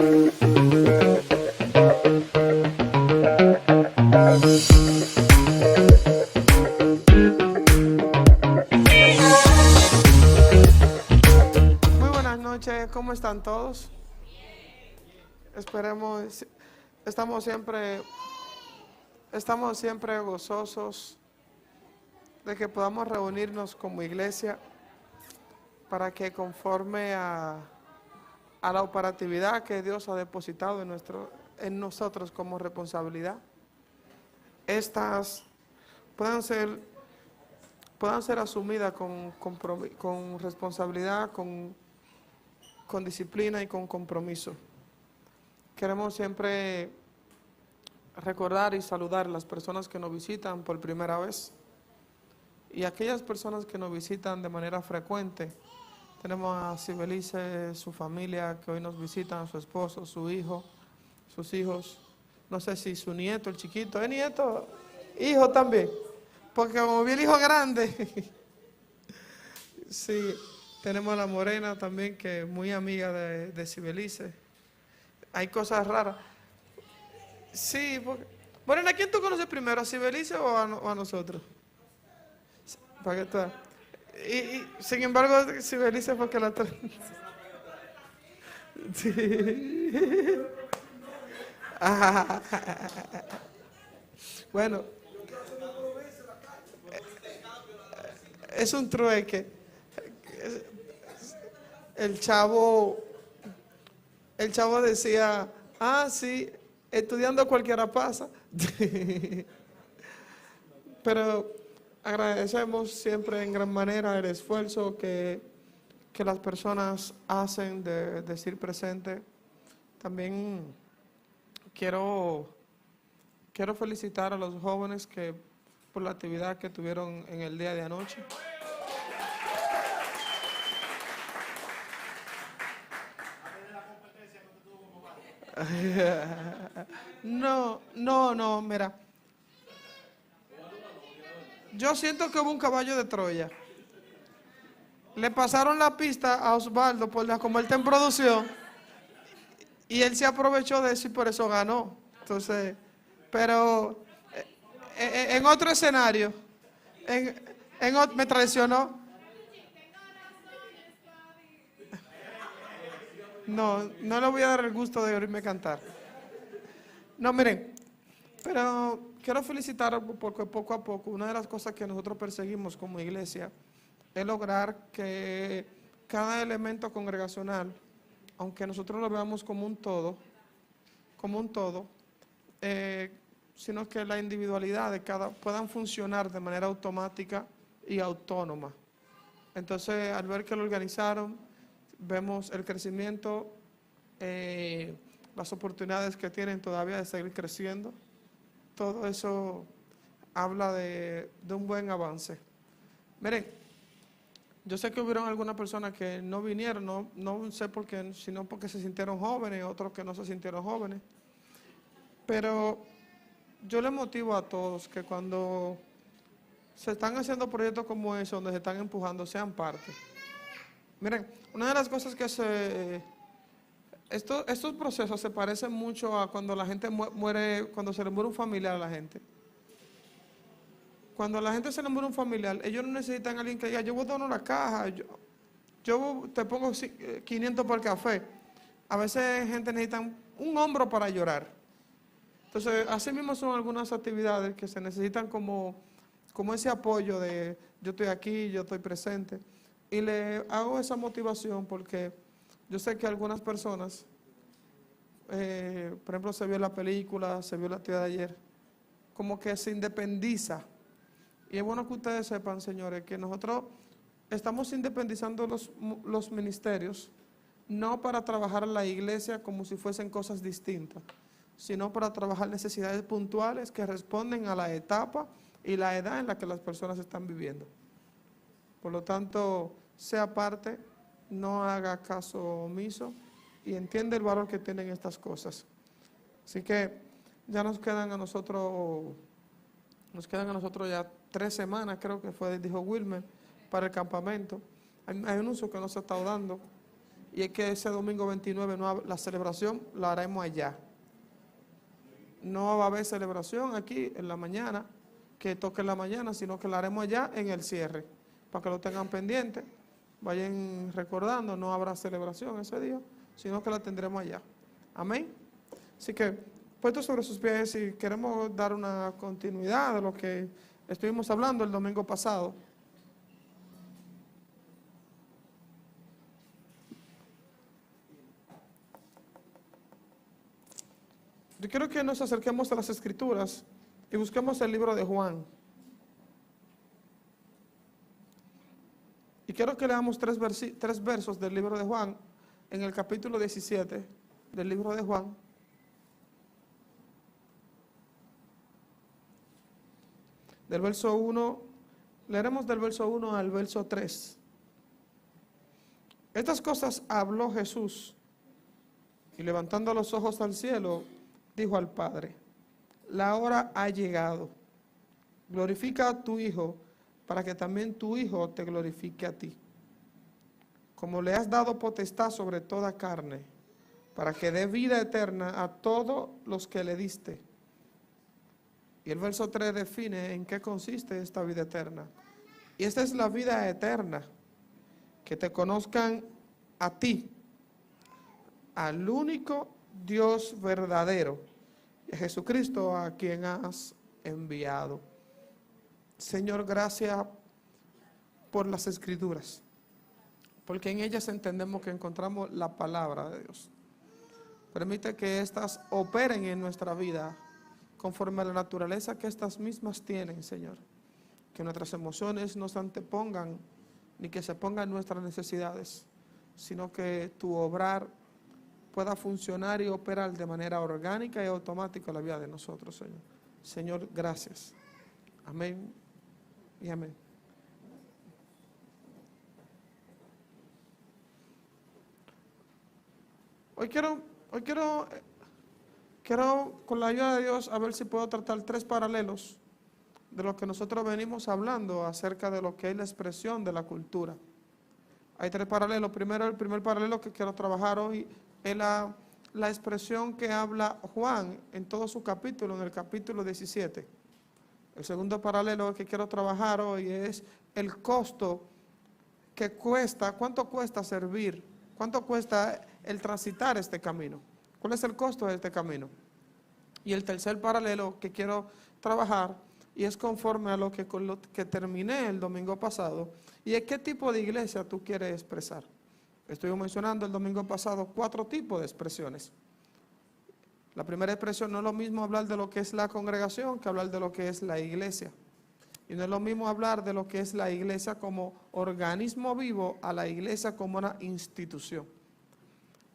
Muy buenas noches, ¿cómo están todos? Esperemos, estamos siempre, estamos siempre gozosos de que podamos reunirnos como iglesia para que conforme a la operatividad que Dios ha depositado en nosotros como responsabilidad, estas puedan ser, puedan ser asumidas con responsabilidad, con disciplina y con compromiso. Queremos siempre recordar y saludar a las personas que nos visitan por primera vez y aquellas personas que nos visitan de manera frecuente. Tenemos a Sibelice, su familia que hoy nos visitan, su esposo, su hijo, sus hijos. No sé si su nieto, el chiquito, ¿es nieto? Hijo también, porque como vi el hijo grande. Sí, tenemos a la Morena también, que es muy amiga de Sibelice. Hay cosas raras. Sí, porque... Morena, ¿a quién tú conoces primero? ¿A Sibelice o a nosotros? Para que tú... sin embargo, Sibelice fue que la... Sí. Bueno, es un trueque. El chavo, el chavo decía, sí, estudiando cualquiera pasa. Pero agradecemos siempre en gran manera el esfuerzo que las personas hacen de decir presente. También quiero felicitar a los jóvenes que por la actividad que tuvieron en el día de anoche. No, mira. Yo siento que hubo un caballo de Troya. Le pasaron la pista a Osvaldo como él está en producción y él se aprovechó de eso y por eso ganó. Entonces, pero en otro escenario, me traicionó. No le voy a dar el gusto de oírme cantar. No, miren, pero quiero felicitar porque poco a poco, una de las cosas que nosotros perseguimos como iglesia es lograr que cada elemento congregacional, aunque nosotros lo veamos como un todo, sino que la individualidad de cada puedan funcionar de manera automática y autónoma. Entonces, al ver que lo organizaron, vemos el crecimiento, las oportunidades que tienen todavía de seguir creciendo. Todo eso habla de un buen avance. Miren, yo sé que hubieron algunas personas que no vinieron, no sé por qué, sino porque se sintieron jóvenes, otros que no se sintieron jóvenes. Pero yo les motivo a todos que cuando se están haciendo proyectos como eso, donde se están empujando, sean parte. Miren, una de las cosas que estos procesos se parecen mucho a cuando la gente muere, cuando se le muere un familiar a la gente. Cuando a la gente se le muere un familiar, ellos no necesitan a alguien que diga, yo voy a donar una caja, yo te pongo 500 por el café. A veces gente necesita un hombro para llorar. Entonces, así mismo son algunas actividades que se necesitan como ese apoyo de yo estoy aquí, yo estoy presente. Y le hago esa motivación porque yo sé que algunas personas, por ejemplo, se vio la película, se vio la actividad de ayer, como que se independiza. Y es bueno que ustedes sepan, señores, que nosotros estamos independizando los ministerios, no para trabajar en la iglesia como si fuesen cosas distintas, sino para trabajar necesidades puntuales que responden a la etapa y la edad en la que las personas están viviendo. Por lo tanto, sea parte, no haga caso omiso y entiende el valor que tienen estas cosas. Así que ya nos quedan a nosotros ya 3 semanas, creo que fue, dijo Wilmer, para el campamento. Hay un uso que no se ha estado dando y es que ese domingo 29 la celebración la haremos allá. No va a haber celebración aquí en la mañana, que toque en la mañana, sino que la haremos allá en el cierre, para que lo tengan pendiente, vayan recordando, no habrá celebración ese día, sino que la tendremos allá. Amén. Así que, puestos sobre sus pies, y queremos dar una continuidad de lo que estuvimos hablando el domingo pasado. Yo quiero que nos acerquemos a las Escrituras y busquemos el libro de Juan. Y quiero que leamos tres versos del libro de Juan, en el capítulo 17 del libro de Juan. Del verso 1, leeremos del verso 1 al verso 3. Estas cosas habló Jesús, y levantando los ojos al cielo, dijo al Padre: la hora ha llegado, glorifica a tu Hijo, para que también tu Hijo te glorifique a ti. Como le has dado potestad sobre toda carne, para que dé vida eterna a todos los que le diste. Y el verso 3 define en qué consiste esta vida eterna. Y esta es la vida eterna, que te conozcan a ti, al único Dios verdadero, y a Jesucristo a quien has enviado. Señor, gracias por las Escrituras, porque en ellas entendemos que encontramos la palabra de Dios. Permite que éstas operen en nuestra vida conforme a la naturaleza que estas mismas tienen, Señor. Que nuestras emociones no se antepongan ni que se pongan nuestras necesidades, sino que tu obrar pueda funcionar y operar de manera orgánica y automática en la vida de nosotros, Señor. Señor, gracias. Amén y amén. Hoy quiero con la ayuda de Dios a ver si puedo tratar tres paralelos de lo que nosotros venimos hablando acerca de lo que es la expresión de la cultura. Hay tres paralelos. El primer paralelo que quiero trabajar hoy es la expresión que habla Juan en todo su capítulo, en el capítulo 17. El segundo paralelo que quiero trabajar hoy es el costo que cuesta, cuánto cuesta servir, cuánto cuesta el transitar este camino, cuál es el costo de este camino. Y el tercer paralelo que quiero trabajar, y es conforme a lo que terminé el domingo pasado, y es qué tipo de iglesia tú quieres expresar. Estuvimos mencionando el domingo pasado 4 tipos de expresiones. La primera expresión, no es lo mismo hablar de lo que es la congregación que hablar de lo que es la iglesia. Y no es lo mismo hablar de lo que es la iglesia como organismo vivo a la iglesia como una institución.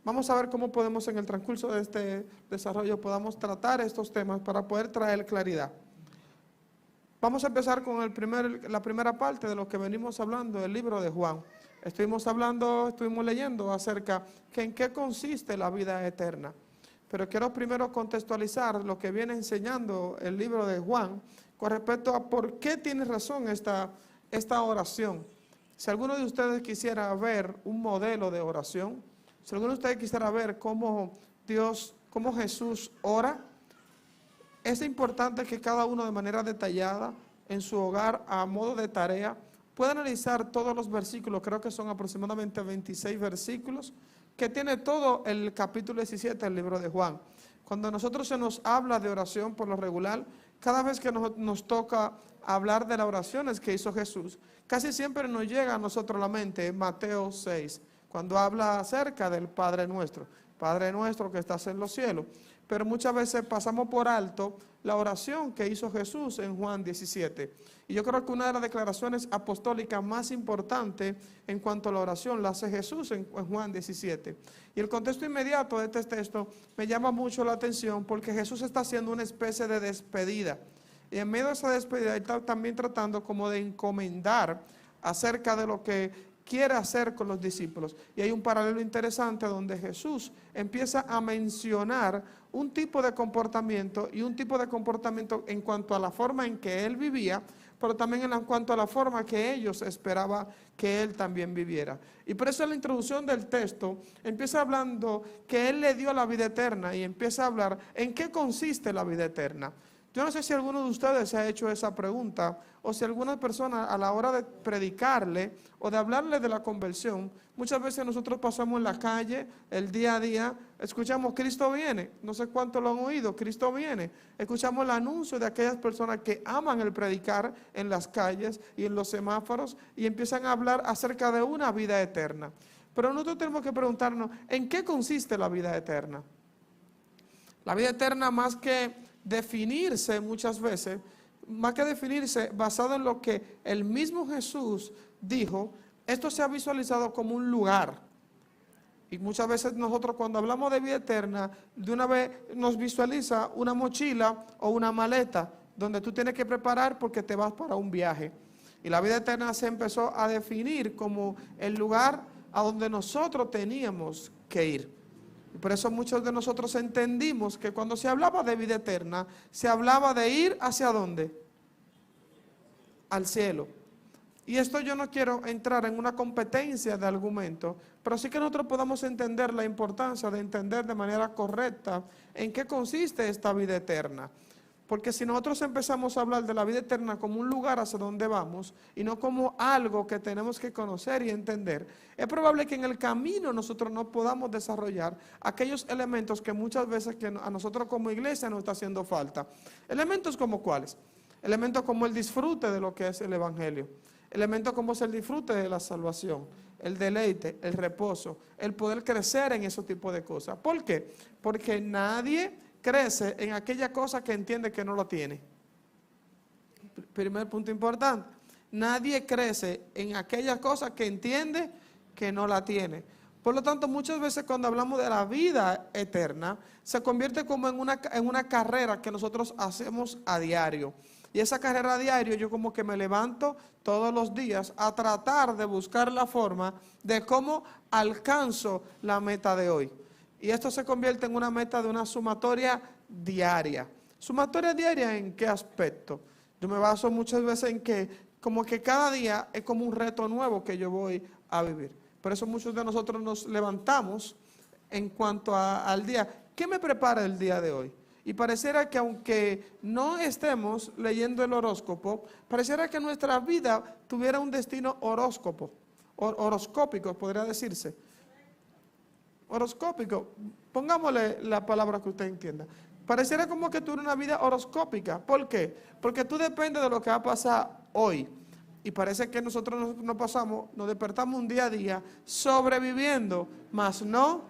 Vamos a ver cómo podemos en el transcurso de este desarrollo podamos tratar estos temas para poder traer claridad. Vamos a empezar con la primera parte de lo que venimos hablando del libro de Juan. Estuvimos leyendo acerca de en qué consiste la vida eterna. Pero quiero primero contextualizar lo que viene enseñando el libro de Juan con respecto a por qué tiene razón esta oración. Si alguno de ustedes quisiera ver un modelo de oración, si alguno de ustedes quisiera ver cómo Jesús ora, es importante que cada uno de manera detallada en su hogar a modo de tarea pueda analizar todos los versículos, creo que son aproximadamente 26 versículos, que tiene todo el capítulo 17 del libro de Juan. Cuando a nosotros se nos habla de oración por lo regular, cada vez que nos toca hablar de las oraciones que hizo Jesús, casi siempre nos llega a nosotros a la mente Mateo 6, cuando habla acerca del Padre Nuestro que estás en los cielos. Pero muchas veces pasamos por alto la oración que hizo Jesús en Juan 17. Y yo creo que una de las declaraciones apostólicas más importantes en cuanto a la oración la hace Jesús en Juan 17. Y el contexto inmediato de este texto me llama mucho la atención porque Jesús está haciendo una especie de despedida. Y en medio de esa despedida está también tratando como de encomendar acerca de lo que quiere hacer con los discípulos. Y hay un paralelo interesante donde Jesús empieza a mencionar un tipo de comportamiento y un tipo de comportamiento en cuanto a la forma en que él vivía pero también en cuanto a la forma que ellos esperaban que Él también viviera. Y por eso en la introducción del texto empieza hablando que Él le dio la vida eterna y empieza a hablar en qué consiste la vida eterna. Yo no sé si alguno de ustedes se ha hecho esa pregunta o si alguna persona a la hora de predicarle o de hablarle de la conversión, muchas veces nosotros pasamos en la calle, el día a día, escuchamos Cristo viene, no sé cuánto lo han oído, Cristo viene, escuchamos el anuncio de aquellas personas que aman el predicar en las calles y en los semáforos y empiezan a hablar acerca de una vida eterna. Pero nosotros tenemos que preguntarnos, ¿en qué consiste la vida eterna? La vida eterna, más que definirse muchas veces, más que definirse basado en lo que el mismo Jesús dijo, esto se ha visualizado como un lugar. Y muchas veces nosotros cuando hablamos de vida eterna, de una vez nos visualiza una mochila o una maleta donde tú tienes que preparar porque te vas para un viaje. Y la vida eterna se empezó a definir como el lugar a donde nosotros teníamos que ir. Y por eso muchos de nosotros entendimos que cuando se hablaba de vida eterna, se hablaba de ir ¿hacia dónde? Al cielo. Y esto yo no quiero entrar en una competencia de argumento, pero sí que nosotros podamos entender la importancia de entender de manera correcta en qué consiste esta vida eterna. Porque si nosotros empezamos a hablar de la vida eterna como un lugar hacia donde vamos y no como algo que tenemos que conocer y entender, es probable que en el camino nosotros no podamos desarrollar aquellos elementos que muchas veces que a nosotros como iglesia nos está haciendo falta. Elementos como cuáles? Elementos como el disfrute de lo que es el evangelio. Elementos como es el disfrute de la salvación, el deleite, el reposo, el poder crecer en ese tipo de cosas. ¿Por qué? Porque nadie crece en aquella cosa que entiende que no lo tiene. Primer punto importante. Nadie crece en aquella cosa que entiende que no la tiene. Por lo tanto, muchas veces cuando hablamos de la vida eterna, se convierte como en una carrera que nosotros hacemos a diario. Y esa carrera a diario, yo como que me levanto todos los días a tratar de buscar la forma de cómo alcanzo la meta de hoy. Y esto se convierte en una meta de una sumatoria diaria. ¿Sumatoria diaria en qué aspecto? Yo me baso muchas veces en que como que cada día es como un reto nuevo que yo voy a vivir. Por eso muchos de nosotros nos levantamos en cuanto al día. ¿Qué me prepara el día de hoy? Y pareciera que aunque no estemos leyendo el horóscopo, pareciera que nuestra vida tuviera un destino horoscópico, podría decirse. Horoscópico, pongámosle la palabra que usted entienda. Pareciera como que tuviera una vida horoscópica. ¿Por qué? Porque tú dependes de lo que va a pasar hoy. Y parece que nosotros nos despertamos un día a día sobreviviendo, mas no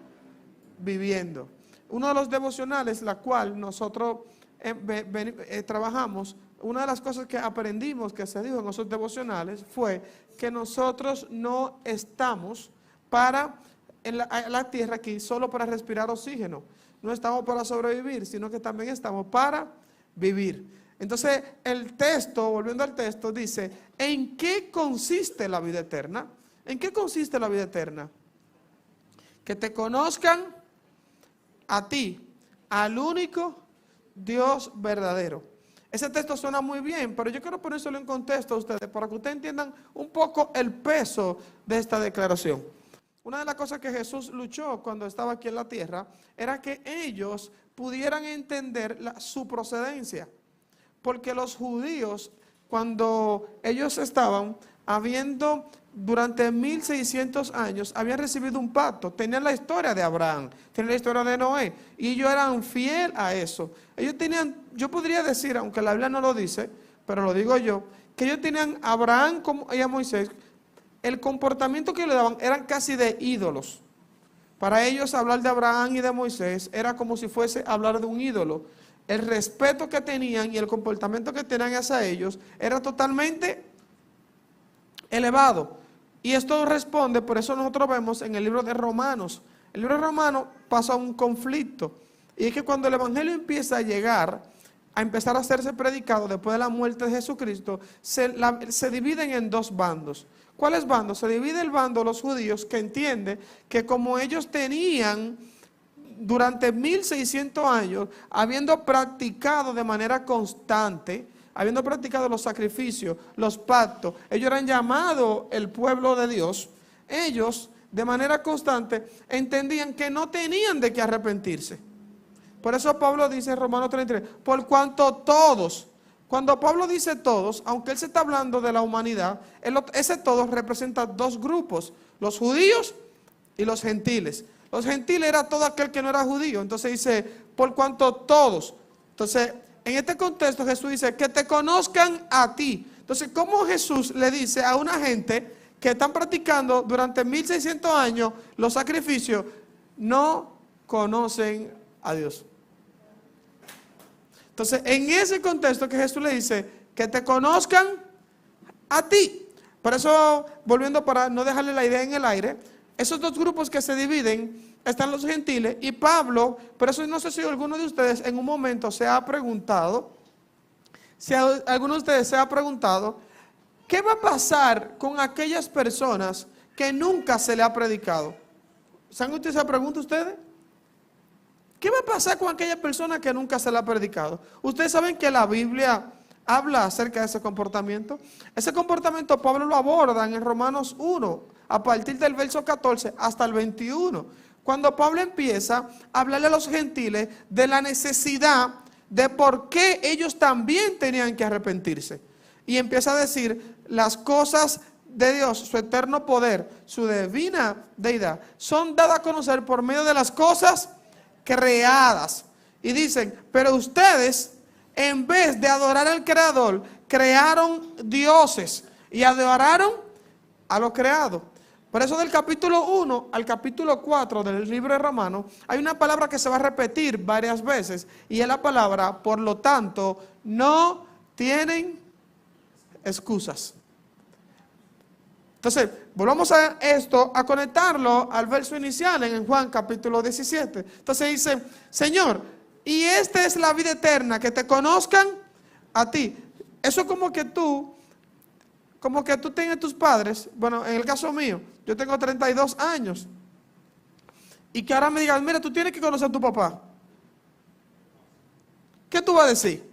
viviendo. Uno de los devocionales, la cual nosotros trabajamos, una de las cosas que aprendimos que se dijo en esos devocionales fue que nosotros no estamos en la tierra aquí solo para respirar oxígeno. No estamos para sobrevivir, sino que también estamos para vivir. Entonces el texto, volviendo al texto, dice, ¿en qué consiste la vida eterna? ¿En qué consiste la vida eterna? Que te conozcan a ti, al único Dios verdadero. Ese texto suena muy bien, pero yo quiero ponérselo en contexto a ustedes para que ustedes entiendan un poco el peso de esta declaración. Una de las cosas que Jesús luchó cuando estaba aquí en la tierra era que ellos pudieran entender su procedencia. Porque los judíos, cuando ellos estaban habiendo durante 1600 años, habían recibido un pacto, tenían la historia de Abraham, tenían la historia de Noé, y ellos eran fieles a eso. Ellos tenían, yo podría decir, aunque la Biblia no lo dice, pero lo digo yo, que ellos tenían a Abraham y a Moisés, el comportamiento que le daban eran casi de ídolos. Para ellos hablar de Abraham y de Moisés era como si fuese hablar de un ídolo. El respeto que tenían y el comportamiento que tenían hacia ellos era totalmente elevado. Y esto responde, por eso nosotros vemos en el libro de Romanos. El libro de Romanos pasa un conflicto. Y es que cuando el evangelio empieza a llegar, a empezar a hacerse predicado después de la muerte de Jesucristo, se dividen en dos bandos. ¿Cuáles bandos? Se divide el bando de los judíos que entiende que como ellos tenían durante 1600 años, habiendo practicado de manera constante, habiendo practicado los sacrificios, los pactos, ellos eran llamados el pueblo de Dios, ellos de manera constante entendían que no tenían de qué arrepentirse. Por eso Pablo dice en Romanos 33, por cuanto todos, cuando Pablo dice todos, aunque él se está hablando de la humanidad, ese todos representa dos grupos, los judíos y los gentiles. Los gentiles era todo aquel que no era judío, entonces dice, por cuanto todos. Entonces, en este contexto Jesús dice, que te conozcan a ti. Entonces, ¿cómo Jesús le dice a una gente que están practicando durante 1600 años los sacrificios, no conocen a Dios? Entonces, en ese contexto que Jesús le dice, que te conozcan a ti. Por eso, volviendo para no dejarle la idea en el aire, esos dos grupos que se dividen, están los gentiles y Pablo, por eso no sé si alguno de ustedes en un momento se ha preguntado, si alguno de ustedes se ha preguntado, ¿qué va a pasar con aquellas personas que nunca se le ha predicado? ¿Saben ustedes esa pregunta ustedes? ¿Qué va a pasar con aquella persona que nunca se le ha predicado? Ustedes saben que la Biblia habla acerca de ese comportamiento. Ese comportamiento Pablo lo aborda en Romanos 1, a partir del verso 14 hasta el 21. Cuando Pablo empieza a hablarle a los gentiles de la necesidad de por qué ellos también tenían que arrepentirse. Y empieza a decir las cosas de Dios, su eterno poder, su divina deidad, son dadas a conocer por medio de las cosas creadas. Y dicen, pero ustedes, en vez de adorar al Creador, crearon dioses y adoraron a lo creado. Por eso del capítulo 1 al capítulo 4 del libro de Romanos, hay una palabra que se va a repetir varias veces, y es la palabra, por lo tanto, no tienen excusas. Entonces, volvamos a esto, a conectarlo al verso inicial en Juan capítulo 17. Entonces dice, Señor, y esta es la vida eterna, que te conozcan a ti. Eso es como que tú tienes tus padres, bueno, en el caso mío, yo tengo 32 años, y que ahora me digan, mira, tú tienes que conocer a tu papá. ¿Qué tú vas a decir?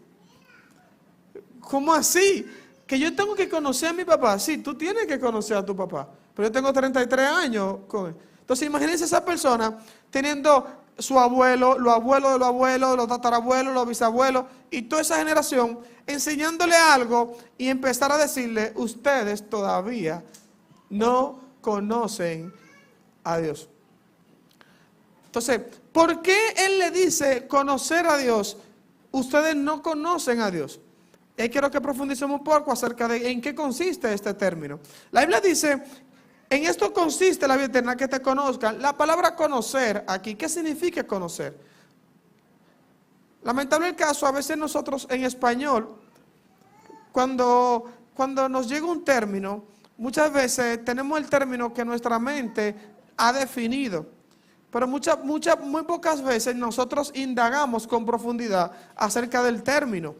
¿Cómo así? Que yo tengo que conocer a mi papá. Sí, tú tienes que conocer a tu papá, pero yo tengo 33 años con él. Entonces imagínense esa persona teniendo su abuelo, los abuelos de los abuelos, los tatarabuelos, los bisabuelos y toda esa generación enseñándole algo y empezar a decirle, ustedes todavía no conocen a Dios. Entonces, ¿por qué Él le dice conocer a Dios? Ustedes no conocen a Dios. Y quiero que profundicemos un poco acerca de en qué consiste este término. La Biblia dice, en esto consiste la vida eterna, que te conozcan. La palabra conocer aquí, ¿qué significa conocer? Lamentable el caso, a veces nosotros en español, cuando nos llega un término, muchas veces tenemos el término que nuestra mente ha definido. Pero muy pocas veces nosotros indagamos con profundidad acerca del término.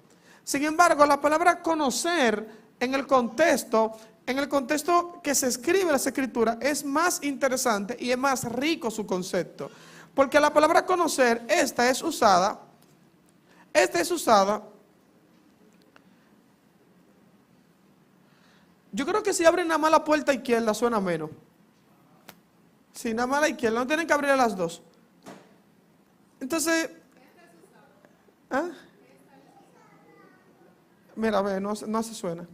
Sin embargo, la palabra conocer en el contexto que se escribe en las escrituras es más interesante y es más rico su concepto. Porque la palabra conocer, esta es usada, yo creo que si abren nada más la puerta izquierda suena menos. Si nada más la izquierda, no tienen que abrir a las dos. Entonces, ¿ah? Mira, a ver, no se suena.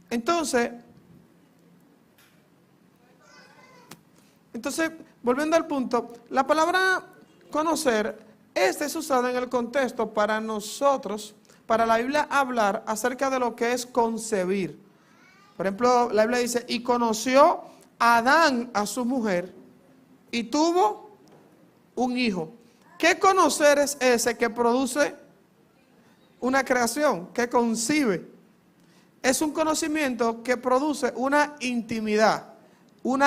Entonces, volviendo al punto, la palabra conocer, esta es usada en el contexto para nosotros, para la Biblia hablar acerca de lo que es concebir. Por ejemplo, la Biblia dice, y conoció Adán a su mujer y tuvo un hijo. ¿Qué conocer es ese que produce una creación, que concibe? Es un conocimiento que produce una intimidad, un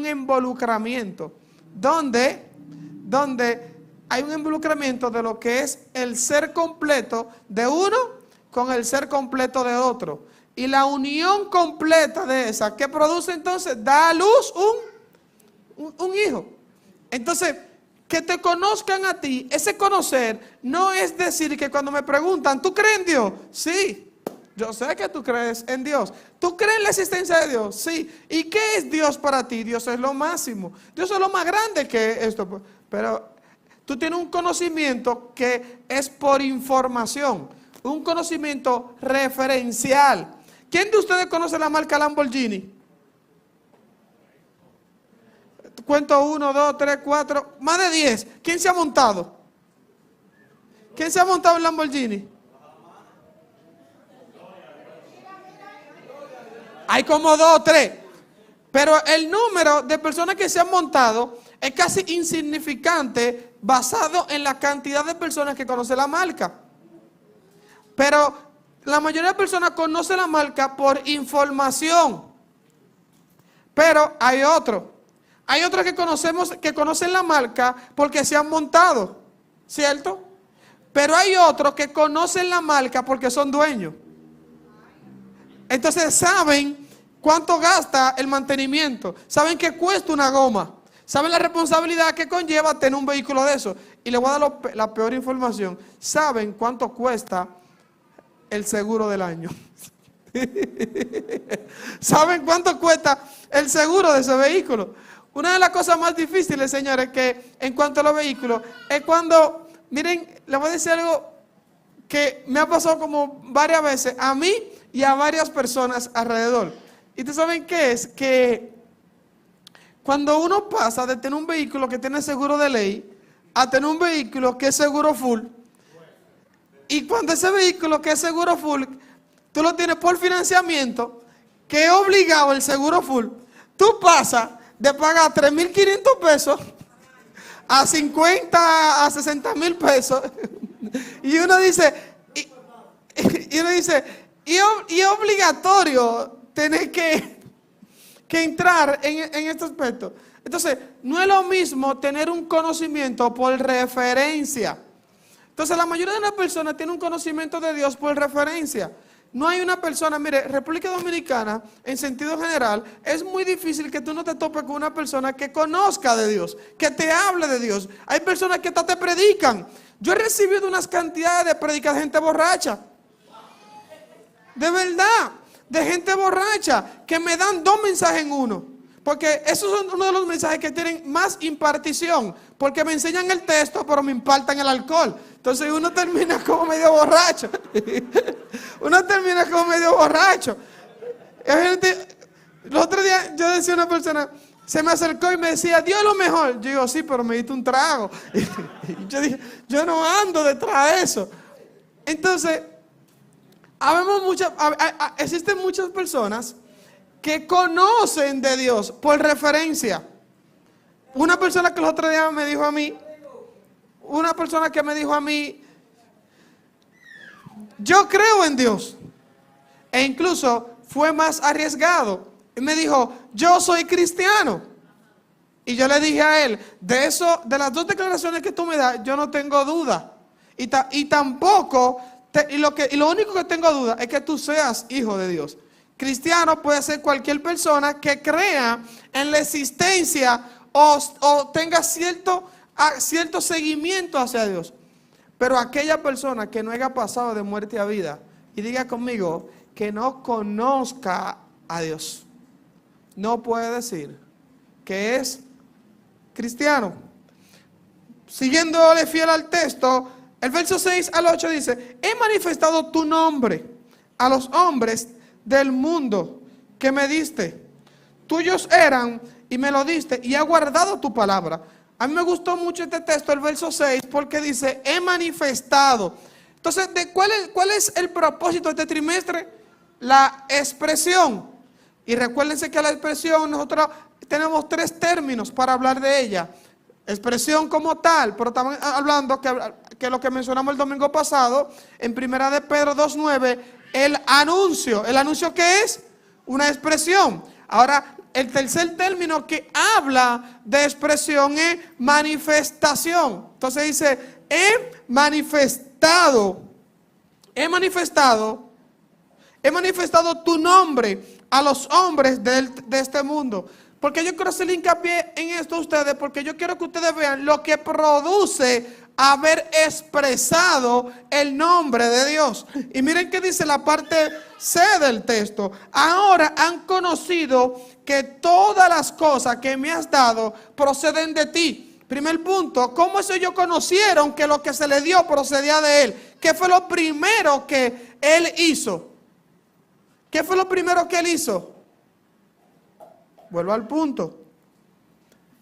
involucramiento, donde hay un involucramiento de lo que es el ser completo de uno con el ser completo de otro. Y la unión completa de esa, que produce entonces, da a luz un hijo. Entonces, Que te conozcan a ti, ese conocer no es decir que cuando me preguntan, ¿tú crees en Dios? Sí, yo sé que tú crees en Dios. ¿Tú crees en la existencia de Dios? Sí. ¿Y qué es Dios para ti? Dios es lo máximo. Dios es lo más grande que esto. Pero tú tienes un conocimiento que es por información, un conocimiento referencial. ¿Quién de ustedes conoce la marca Lamborghini? Cuento 1, 2, 3, 4, más de 10. ¿Quién se ha montado? ¿Quién se ha montado en Lamborghini? Hay como 2 o 3. Pero el número de personas que se han montado es casi insignificante basado en la cantidad de personas que conocen la marca. Pero la mayoría de personas conocen la marca por información. Pero hay otros que conocen la marca porque se han montado, ¿cierto? Pero hay otros que conocen la marca porque son dueños. Entonces saben cuánto gasta el mantenimiento, saben que cuesta una goma, saben la responsabilidad que conlleva tener un vehículo de eso. Y les voy a dar la peor información, saben cuánto cuesta el seguro del año. ¿Saben cuánto cuesta el seguro de ese vehículo? Una de las cosas más difíciles, señores, que en cuanto a los vehículos, es cuando, miren, les voy a decir algo que me ha pasado como varias veces, a mí y a varias personas alrededor. ¿Y ustedes saben qué es? Que cuando uno pasa de tener un vehículo que tiene seguro de ley a tener un vehículo que es seguro full, y cuando ese vehículo que es seguro full, tú lo tienes por financiamiento, que es obligado el seguro full, tú pasas de pagar 3.500 pesos a 50, a 60.000 pesos. Y uno dice, y es obligatorio tener que entrar en este aspecto. Entonces, no es lo mismo tener un conocimiento por referencia. Entonces, la mayoría de las personas tienen un conocimiento de Dios por referencia. No hay una persona, mire, República Dominicana, en sentido general, es muy difícil que tú no te topes con una persona que conozca de Dios, que te hable de Dios. Hay personas que hasta te predican. Yo he recibido unas cantidades de predicas de gente borracha. De verdad, de gente borracha, que me dan 2 mensajes en uno. Porque esos son uno de los mensajes que tienen más impartición. Porque me enseñan el texto, pero me impartan el alcohol. Entonces uno termina como medio borracho. El otro día yo decía a una persona, se me acercó y me decía, Dios es lo mejor. Yo digo, sí, pero me diste un trago. Y yo dije, yo no ando detrás de eso. Entonces, existen muchas personas que conocen de Dios por referencia. Una persona que el otro día me dijo a mí, yo creo en Dios. E incluso fue más arriesgado. Y me dijo, yo soy cristiano. Y yo le dije a él, de las 2 declaraciones que tú me das, yo no tengo duda. Y tampoco, lo único que tengo duda es que tú seas hijo de Dios. Cristiano puede ser cualquier persona que crea en la existencia o tenga cierto seguimiento hacia Dios. Pero aquella persona que no haya pasado de muerte a vida, y diga conmigo, que no conozca a Dios, no puede decir que es cristiano. Siguiéndole fiel al texto, el verso 6 al 8 dice, he manifestado tu nombre a los hombres del mundo que me diste. Tuyos eran y me lo diste y he guardado tu palabra. A mí me gustó mucho este texto, el verso 6, porque dice, he manifestado. Entonces, ¿cuál es el propósito de este trimestre? La expresión. Y recuérdense que la expresión, nosotros tenemos 3 términos para hablar de ella. Expresión como tal, pero estamos hablando que lo que mencionamos el domingo pasado, en 1 de Pedro 2:9, el anuncio. ¿El anuncio qué es? Una expresión. Ahora, el tercer término que habla de expresión es manifestación. Entonces dice, he manifestado tu nombre a los hombres de este mundo. Porque yo quiero hacer hincapié en esto a ustedes, porque yo quiero que ustedes vean lo que produce haber expresado el nombre de Dios. Y miren qué dice la parte C del texto. Ahora han conocido que todas las cosas que me has dado proceden de ti. Primer punto, ¿cómo es ellos conocieron que lo que se les dio procedía de Él? ¿Qué fue lo primero que Él hizo? ¿Qué fue lo primero que Él hizo? Vuelvo al punto.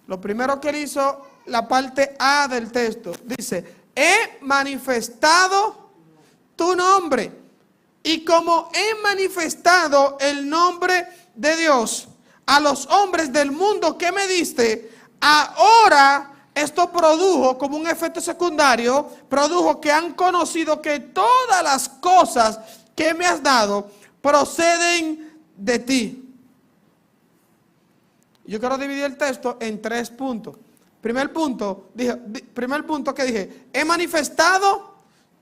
Lo primero que Él hizo, la parte A del texto, dice, he manifestado tu nombre. Y como he manifestado el nombre de Dios a los hombres del mundo que me diste, ahora esto produjo como un efecto secundario, produjo que han conocido que todas las cosas que me has dado proceden de ti. Yo quiero dividir el texto en 3 puntos. Primer punto que dije, he manifestado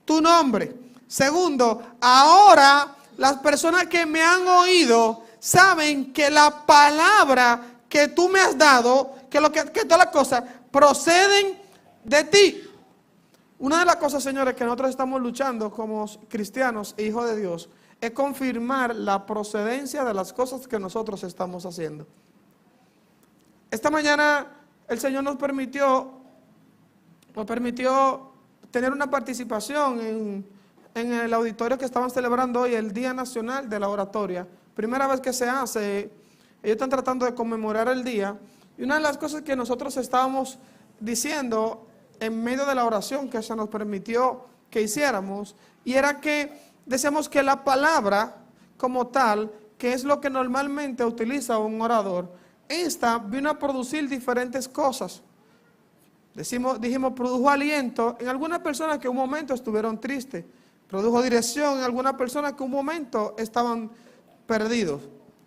tu nombre. Segundo, ahora las personas que me han oído saben que la palabra que tú me has dado, que todas las cosas proceden de ti. Una de las cosas, señores, que nosotros estamos luchando como cristianos e hijos de Dios, es confirmar la procedencia de las cosas que nosotros estamos haciendo. Esta mañana el Señor nos permitió tener una participación en el auditorio que estaban celebrando hoy, el Día Nacional de la Oratoria. Primera vez que se hace, ellos están tratando de conmemorar el día. Y una de las cosas que nosotros estábamos diciendo en medio de la oración que se nos permitió que hiciéramos, y era que decíamos que la palabra como tal, que es lo que normalmente utiliza un orador, esta vino a producir diferentes cosas. Dijimos, produjo aliento en algunas personas que un momento estuvieron tristes. Produjo dirección en algunas personas que un momento estaban perdidos.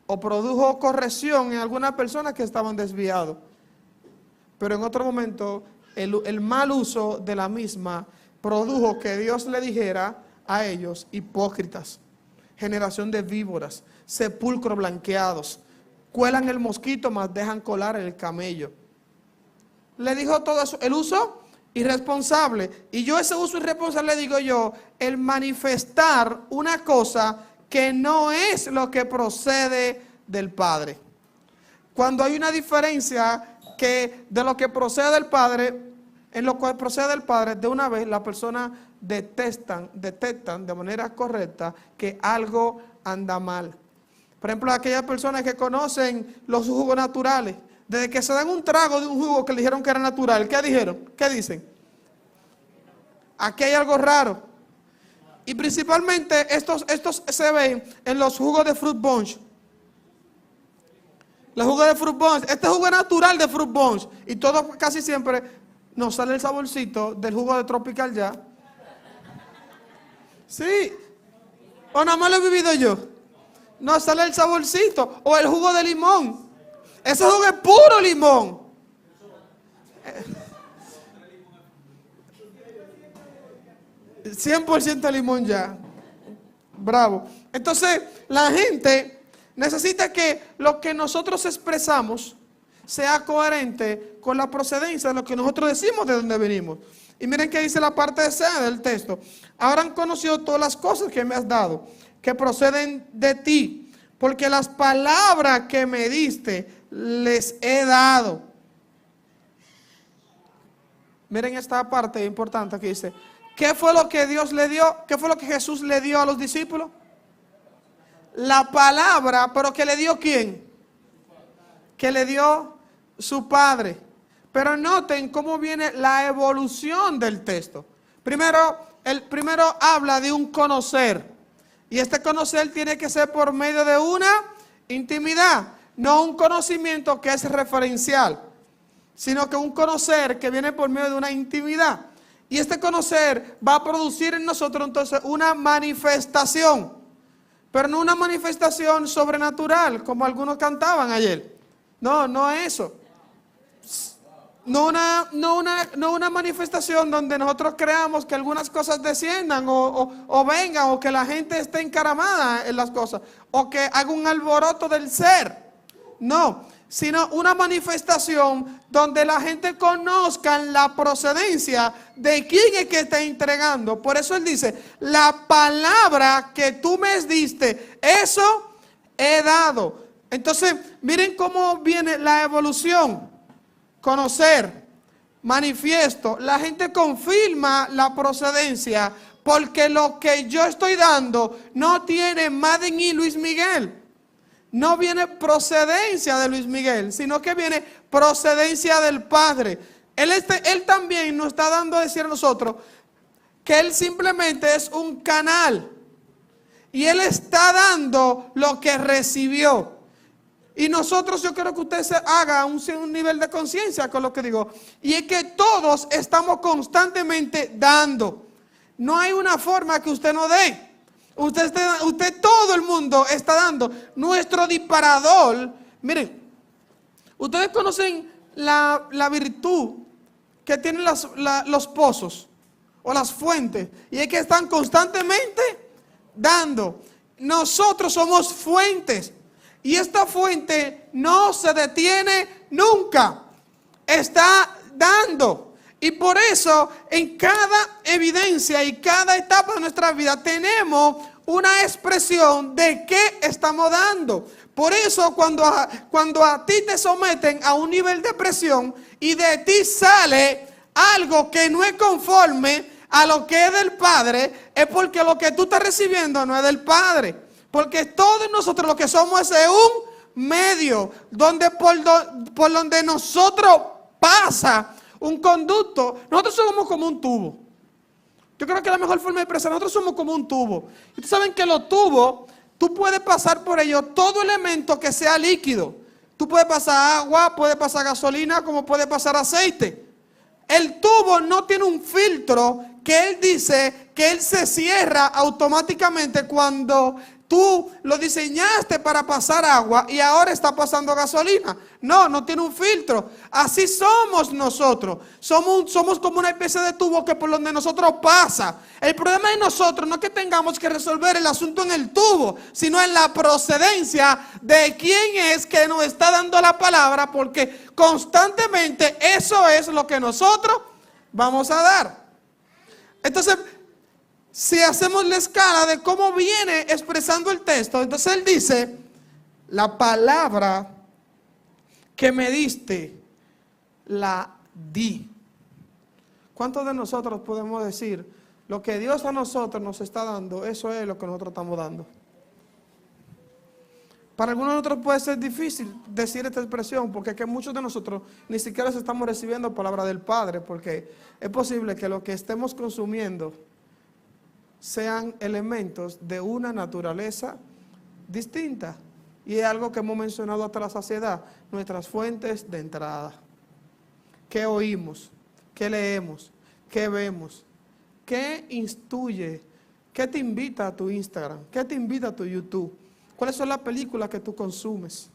O produjo corrección en algunas personas que estaban desviados. Pero en otro momento, el mal uso de la misma produjo que Dios le dijera a ellos, hipócritas, generación de víboras, sepulcros blanqueados, cuelan el mosquito, mas dejan colar el camello. Le dijo todo eso, el uso irresponsable. Y yo ese uso irresponsable le digo yo, el manifestar una cosa que no es lo que procede del Padre. Cuando hay una diferencia que de lo que procede del Padre, en lo cual procede del Padre, de una vez las personas detectan de manera correcta que algo anda mal. Por ejemplo, aquellas personas que conocen los jugos naturales, desde que se dan un trago de un jugo que le dijeron que era natural, ¿qué dijeron? ¿Qué dicen? Aquí hay algo raro. Y principalmente estos se ven en los jugos de Fruit Punch. Los jugos de Fruit Punch, este jugo es natural de Fruit Punch. Y todo casi siempre nos sale el saborcito del jugo de Tropical ya. Sí. O nada más lo he vivido yo. Nos sale el saborcito. O el jugo de limón. Ese jugo es puro limón. 100% limón ya. Bravo. Entonces, la gente necesita que lo que nosotros expresamos sea coherente con la procedencia de lo que nosotros decimos de dónde venimos. Y miren que dice la parte C del texto. Ahora han conocido todas las cosas que me has dado, que proceden de ti, porque las palabras que me diste les he dado. Miren esta parte importante que dice, ¿qué fue lo que Dios le dio? ¿Qué fue lo que Jesús le dio a los discípulos? La palabra, pero ¿que le dio quién? Que le dio su Padre. Pero noten cómo viene la evolución del texto. Primero habla de un conocer. Y este conocer tiene que ser por medio de una intimidad. No un conocimiento que es referencial, sino que un conocer que viene por medio de una intimidad. Y este conocer va a producir en nosotros entonces una manifestación. Pero no una manifestación sobrenatural, como algunos cantaban ayer. No es eso. No una manifestación donde nosotros creamos que algunas cosas desciendan o vengan, o que la gente esté encaramada en las cosas, o que haga un alboroto del ser. No, sino una manifestación donde la gente conozca la procedencia de quién es que está entregando. Por eso él dice, la palabra que tú me diste, eso he dado. Entonces, miren cómo viene la evolución. Conocer, manifiesto, la gente confirma la procedencia porque lo que yo estoy dando no tiene Made in Luis Miguel. No viene procedencia de Luis Miguel, sino que viene procedencia del Padre. Él también nos está dando a decir a nosotros que Él simplemente es un canal. Y Él está dando lo que recibió. Y nosotros, yo quiero que usted se haga un nivel de conciencia con lo que digo. Y es que todos estamos constantemente dando. No hay una forma que usted no dé. Usted, todo el mundo está dando. Nuestro disparador, miren, ustedes conocen la virtud que tienen los pozos o las fuentes. Y es que están constantemente dando. Nosotros somos fuentes. Y esta fuente no se detiene nunca. Está dando. Y por eso en cada evidencia y cada etapa de nuestra vida tenemos una expresión de qué estamos dando. Por eso cuando a ti te someten a un nivel de presión y de ti sale algo que no es conforme a lo que es del Padre, es porque lo que tú estás recibiendo no es del Padre. Porque todos nosotros lo que somos es un medio donde por donde nosotros pasa un conducto. Nosotros somos como un tubo. Yo creo que la mejor forma de expresar, nosotros somos como un tubo. Y ustedes saben que los tubos, tú puedes pasar por ellos todo elemento que sea líquido. Tú puedes pasar agua, puedes pasar gasolina, como puede pasar aceite. El tubo no tiene un filtro que él dice que él se cierra automáticamente cuando tú lo diseñaste para pasar agua y ahora está pasando gasolina. No tiene un filtro. Así somos nosotros. Somos como una especie de tubo que por donde nosotros pasa. El problema de nosotros no es que tengamos que resolver el asunto en el tubo, sino en la procedencia de quién es que nos está dando la palabra, porque constantemente eso es lo que nosotros vamos a dar. Entonces, si hacemos la escala de cómo viene expresando el texto, entonces él dice, la palabra que me diste, la di. ¿Cuántos de nosotros podemos decir, lo que Dios a nosotros nos está dando, eso es lo que nosotros estamos dando? Para algunos de nosotros puede ser difícil decir esta expresión, porque es que muchos de nosotros ni siquiera estamos recibiendo palabra del Padre, porque es posible que lo que estemos consumiendo sean elementos de una naturaleza distinta. Y es algo que hemos mencionado hasta la saciedad, nuestras fuentes de entrada. ¿Qué oímos? ¿Qué leemos? ¿Qué vemos? ¿Qué instruye? ¿Qué te invita a tu Instagram? ¿Qué te invita a tu YouTube? ¿Cuáles son las películas que tú consumes?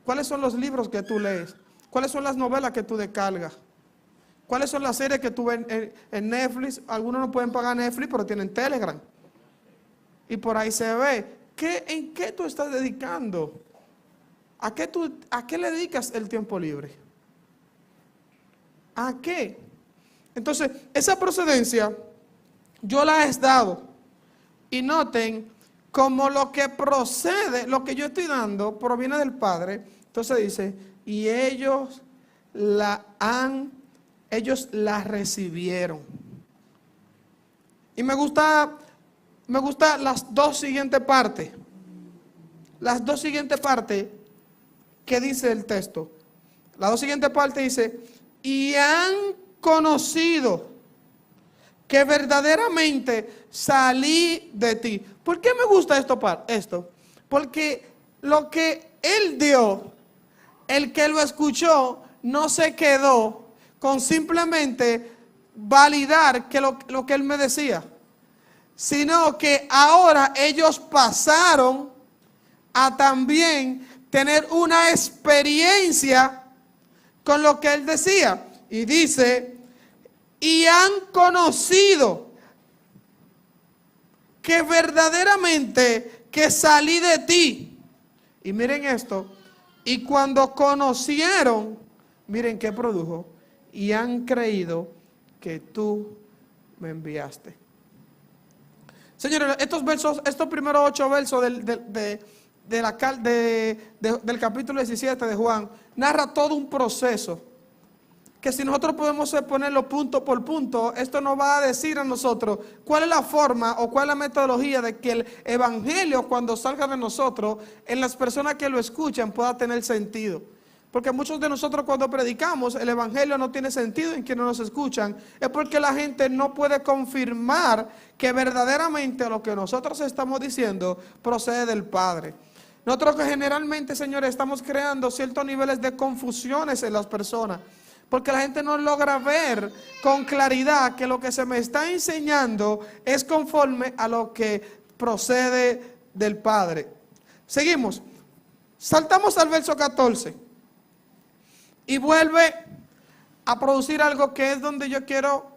¿Cuáles son los libros que tú lees? ¿Cuáles son las novelas que tú descargas? ¿Cuáles son las series que tú ves en Netflix? Algunos no pueden pagar Netflix, pero tienen Telegram. Y por ahí se ve. ¿En qué tú estás dedicando? ¿A qué le dedicas el tiempo libre? ¿A qué? Entonces, esa procedencia yo la he dado. Y noten, como lo que procede, lo que yo estoy dando, proviene del Padre. Entonces dice, y ellos la recibieron. Y me gusta las dos siguientes partes. Las dos siguientes partes que dice el texto. Las dos siguientes partes dice, y han conocido que verdaderamente salí de ti. ¿Por qué me gusta esto? Porque lo que él dio, el que lo escuchó, no se quedó con simplemente validar que lo que él me decía, sino que ahora ellos pasaron a también tener una experiencia con lo que él decía. Y dice, y han conocido que verdaderamente que salí de ti. Y miren esto, Y cuando conocieron, miren qué produjo, y han creído que tú me enviaste. Señores, estos primeros 8 versos del capítulo 17 de Juan, narra todo un proceso que si nosotros podemos ponerlo punto por punto, esto nos va a decir a nosotros cuál es la forma o cuál es la metodología de que el evangelio, cuando salga de nosotros, en las personas que lo escuchan pueda tener sentido. Porque muchos de nosotros cuando predicamos el evangelio no tiene sentido en quienes nos escuchan, es porque la gente no puede confirmar que verdaderamente lo que nosotros estamos diciendo procede del Padre. Nosotros que generalmente, señores, estamos creando ciertos niveles de confusiones en las personas, porque la gente no logra ver con claridad que lo que se me está enseñando es conforme a lo que procede del Padre. Seguimos. Saltamos al verso 14. Y vuelve a producir algo que es donde yo quiero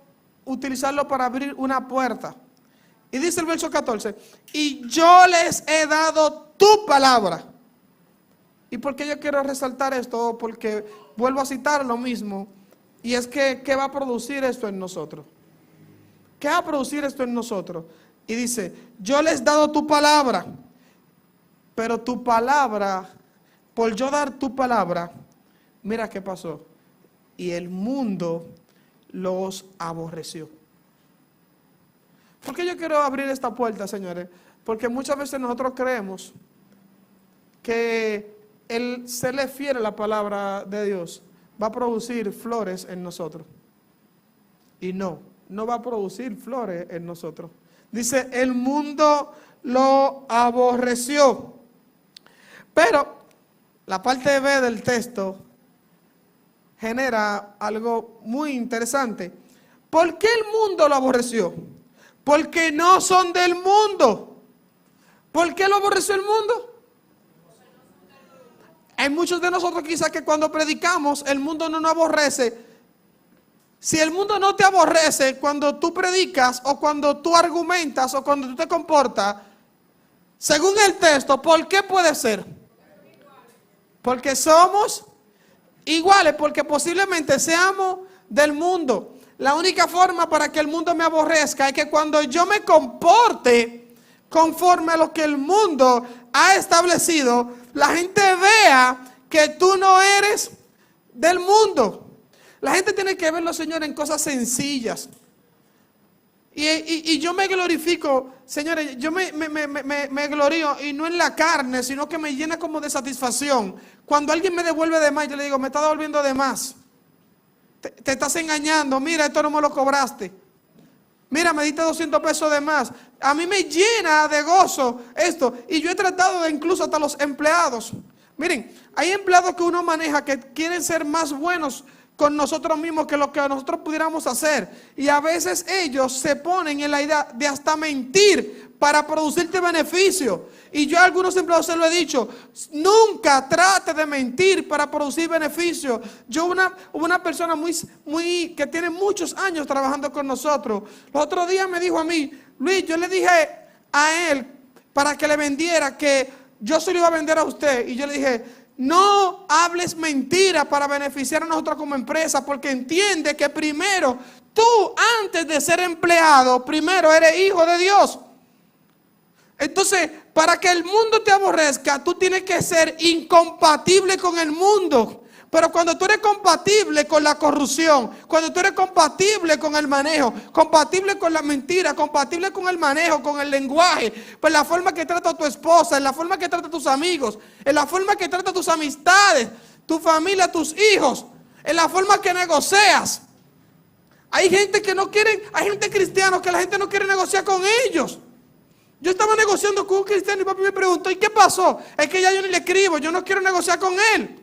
utilizarlo para abrir una puerta. Y dice el verso 14, y yo les he dado tu palabra. ¿Y por qué yo quiero resaltar esto? Porque vuelvo a citar lo mismo. Y es que, ¿qué va a producir esto en nosotros? ¿Qué va a producir esto en nosotros? Y dice, yo les he dado tu palabra. Pero tu palabra, por yo dar tu palabra, mira qué pasó. Y el mundo los aborreció. ¿Por qué yo quiero abrir esta puerta, señores? Porque muchas veces nosotros creemos que el serle fiel a la palabra de Dios va a producir flores en nosotros. Y no va a producir flores en nosotros. Dice, el mundo lo aborreció. Pero la parte B del texto genera algo muy interesante. ¿Por qué el mundo lo aborreció? Porque no son del mundo. ¿Por qué lo aborreció el mundo? Hay muchos de nosotros quizás que cuando predicamos el mundo no nos aborrece. Si el mundo no te aborrece cuando tú predicas o cuando tú argumentas o cuando tú te comportas, según el texto, ¿por qué puede ser? Porque somos iguales, porque posiblemente seamos del mundo. La única forma para que el mundo me aborrezca es que cuando yo me comporte conforme a lo que el mundo ha establecido, la gente vea que tú no eres del mundo. La gente tiene que verlo, Señor, en cosas sencillas. Y yo me glorifico, señores, yo me glorío, y no en la carne, sino que me llena como de satisfacción. Cuando alguien me devuelve de más, yo le digo, me está devolviendo de más. Te estás engañando, mira, esto no me lo cobraste. Mira, me diste 200 pesos de más. A mí me llena de gozo esto. Y yo he tratado de incluso hasta los empleados. Miren, hay empleados que uno maneja que quieren ser más buenos con nosotros mismos que lo que nosotros pudiéramos hacer. Y a veces ellos se ponen en la idea de hasta mentir para producirte beneficio. Y yo a algunos empleados se lo he dicho, nunca trate de mentir para producir beneficio. Yo una persona que tiene muchos años trabajando con nosotros, el otro día me dijo a mí, Luis, yo le dije a él para que le vendiera que yo se lo iba a vender a usted. Y yo le dije, no hables mentira para beneficiar a nosotros como empresa, porque entiende que primero, tú antes de ser empleado, primero eres hijo de Dios. Entonces, para que el mundo te aborrezca, tú tienes que ser incompatible con el mundo. Pero cuando tú eres compatible con la corrupción, cuando tú eres compatible con el manejo, compatible con la mentira, compatible con el manejo, con el lenguaje, pues la forma que trata a tu esposa, en la forma que trata a tus amigos, en la forma que trata a tus amistades, tu familia, tus hijos, en la forma que negocias. Hay gente que no quiere, hay gente cristiana que la gente no quiere negociar con ellos. Yo estaba negociando con un cristiano y papi me preguntó, ¿y qué pasó? Es que ya yo ni le escribo, yo no quiero negociar con él.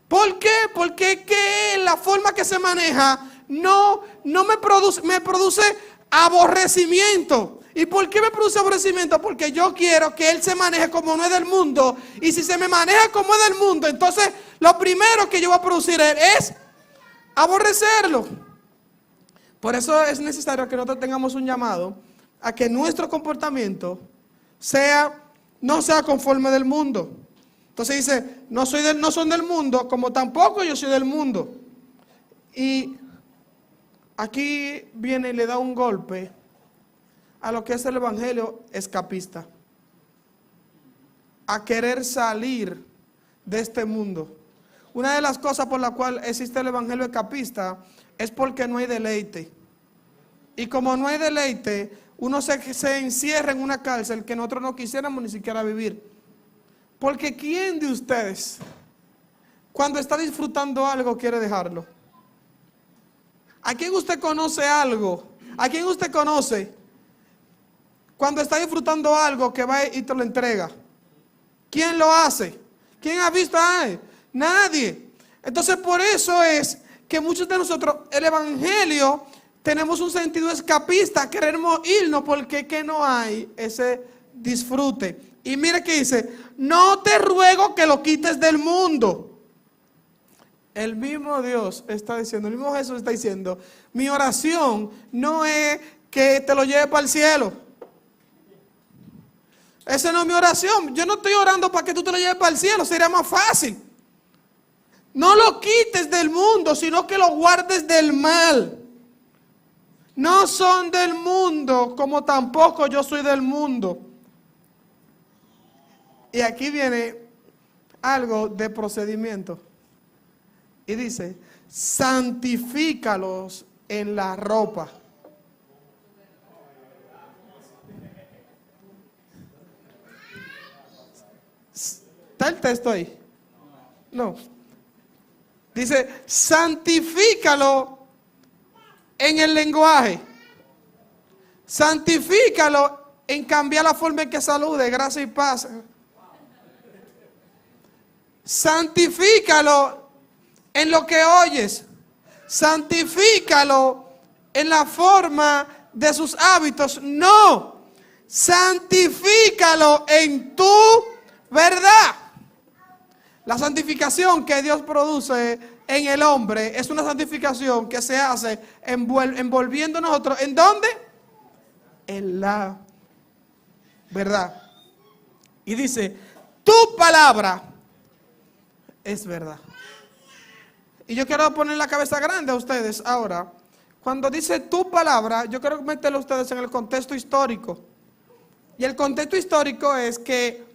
¿Por qué? Porque que la forma que se maneja no me produce aborrecimiento. ¿Y por qué me produce aborrecimiento? Porque yo quiero que él se maneje como no es del mundo. Y si se me maneja como es del mundo, entonces lo primero que yo voy a producir es aborrecerlo. Por eso es necesario que nosotros tengamos un llamado a que nuestro comportamiento no sea conforme del mundo. Entonces dice, no son del mundo, como tampoco yo soy del mundo. Y aquí viene y le da un golpe a lo que es el evangelio escapista, a querer salir de este mundo. Una de las cosas por la cual existe el evangelio escapista es porque no hay deleite. Y como no hay deleite, uno se encierra en una cárcel que nosotros no quisiéramos ni siquiera vivir. Porque ¿quién de ustedes, cuando está disfrutando algo, quiere dejarlo? ¿A quién usted conoce algo? ¿A quién usted conoce cuando está disfrutando algo que va y te lo entrega? ¿Quién lo hace? ¿Quién ha visto? Ay, nadie. Entonces por eso es que muchos de nosotros, el evangelio, tenemos un sentido escapista, queremos irnos porque que no hay ese disfrute. Y mire que dice, no te ruego que lo quites del mundo. El mismo Dios está diciendo, el mismo Jesús está diciendo, mi oración no es que te lo lleve para el cielo. Esa no es mi oración. Yo no estoy orando para que tú te lo lleves para el cielo, sería más fácil. No lo quites del mundo, sino que lo guardes del mal. No son del mundo, como tampoco yo soy del mundo. Y aquí viene algo de procedimiento. Y dice, santifícalos en la ropa. ¿Está el texto ahí? No. Dice, santifícalo en el lenguaje. Santifícalo en cambiar la forma en que salude, gracia y paz. Santifícalo en lo que oyes. Santifícalo en la forma de sus hábitos. No, santifícalo en tu verdad. La santificación que Dios produce en el hombre es una santificación que se hace envolviendo a nosotros. ¿En dónde? En la verdad. Y dice, tu palabra es verdad. Y yo quiero poner la cabeza grande a ustedes ahora. Cuando dice tu palabra, yo quiero meterlo a ustedes en el contexto histórico. Y el contexto histórico es que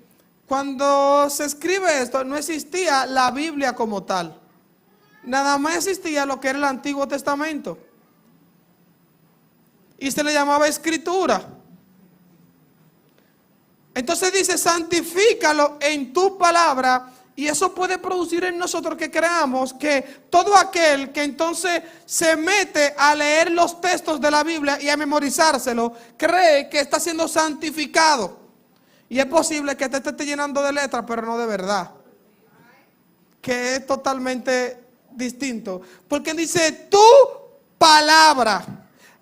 cuando se escribe esto, no existía la Biblia como tal. Nada más existía lo que era el Antiguo Testamento. Y se le llamaba escritura. Entonces dice, santifícalo en tu palabra. Y eso puede producir en nosotros que creamos que todo aquel que entonces se mete a leer los textos de la Biblia y a memorizárselo, cree que está siendo santificado. Y es posible que te esté llenando de letras, pero no de verdad. Que es totalmente distinto. Porque dice, tu palabra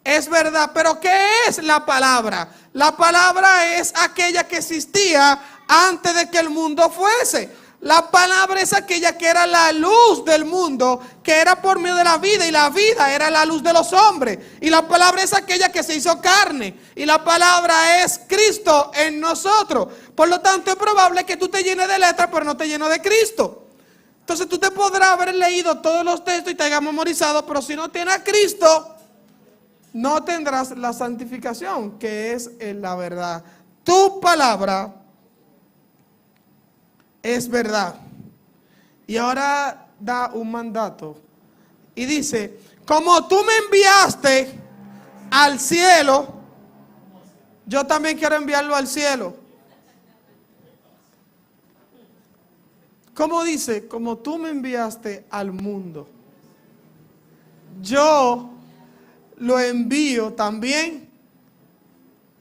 es verdad. Pero ¿qué es la palabra? La palabra es aquella que existía antes de que el mundo fuese. La palabra es aquella que era la luz del mundo, que era por medio de la vida, y la vida era la luz de los hombres. Y la palabra es aquella que se hizo carne, y la palabra es Cristo en nosotros. Por lo tanto, es probable que tú te llenes de letras, pero no te llenes de Cristo. Entonces tú te podrás haber leído todos los textos y te hayas memorizado, pero si no tienes a Cristo, no tendrás la santificación, que es en la verdad. Tu palabra es verdad. Y ahora da un mandato y dice, como tú me enviaste al cielo, yo también quiero enviarlo al cielo. ¿Cómo dice? Como tú me enviaste al mundo, yo lo envío también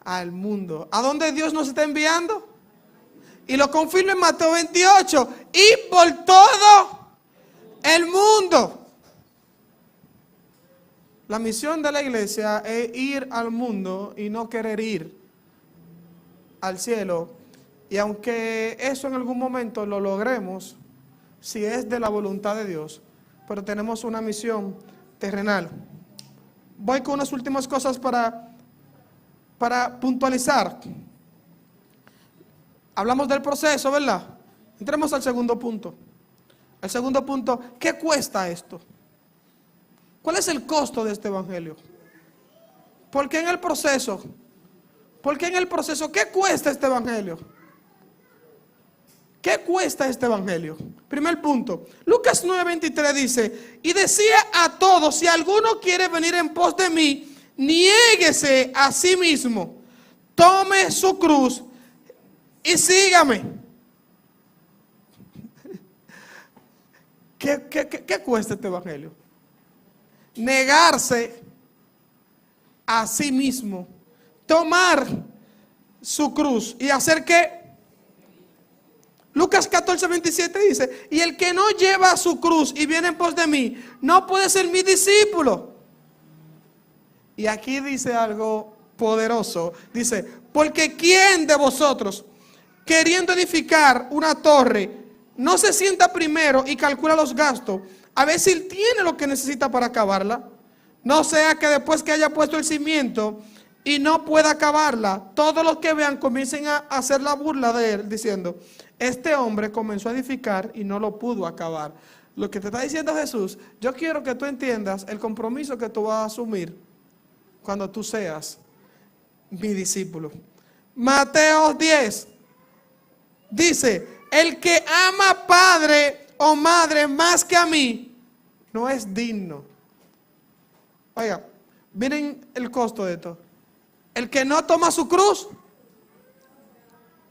al mundo. ¿A dónde Dios nos está enviando? Y lo confirma en Mateo 28. Y por todo el mundo. La misión de la iglesia es ir al mundo y no querer ir al cielo. Y aunque eso en algún momento lo logremos, si es de la voluntad de Dios, pero tenemos una misión terrenal. Voy con unas últimas cosas para puntualizar. Hablamos del proceso, ¿verdad? Entremos al segundo punto. El segundo punto, ¿qué cuesta esto? ¿Cuál es el costo de este evangelio? ¿Por qué en el proceso? ¿Por qué en el proceso? ¿Qué cuesta este evangelio? ¿Qué cuesta este evangelio? Primer punto, Lucas 9:23 dice, y decía a todos, si alguno quiere venir en pos de mí, niéguese a sí mismo, tome su cruz y sígame. ¿Qué cuesta este evangelio? Negarse a sí mismo, tomar su cruz y hacer que Lucas 14:27 dice, y el que no lleva su cruz y viene en pos de mí, no puede ser mi discípulo. Y aquí dice algo poderoso, dice, porque ¿quién de vosotros, queriendo edificar una torre, no se sienta primero y calcula los gastos, a ver si él tiene lo que necesita para acabarla? No sea que después que haya puesto el cimiento y no pueda acabarla, todos los que vean comiencen a hacer la burla de él, diciendo, este hombre comenzó a edificar y no lo pudo acabar. Lo que te está diciendo Jesús, yo quiero que tú entiendas el compromiso que tú vas a asumir cuando tú seas mi discípulo. Mateo 10 dice, el que ama padre o madre más que a mí, no es digno. Oiga, miren el costo de esto. El que no toma su cruz,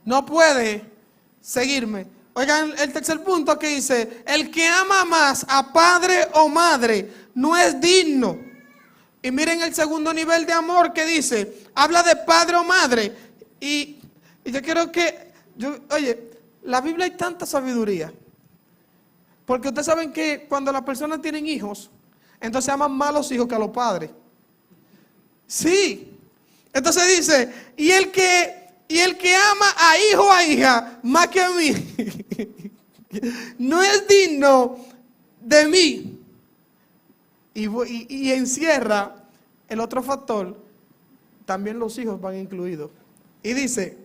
no puede seguirme. Oigan el tercer punto que dice, el que ama más a padre o madre, no es digno. Y miren el segundo nivel de amor que dice, habla de padre o madre. Y yo quiero que, oye, la Biblia hay tanta sabiduría. Porque ustedes saben que cuando las personas tienen hijos, entonces aman más a los hijos que a los padres. Sí. Entonces dice, y el que ama a hijo o a hija más que a mí, no es digno de mí. Y encierra el otro factor, también los hijos van incluidos. Y dice,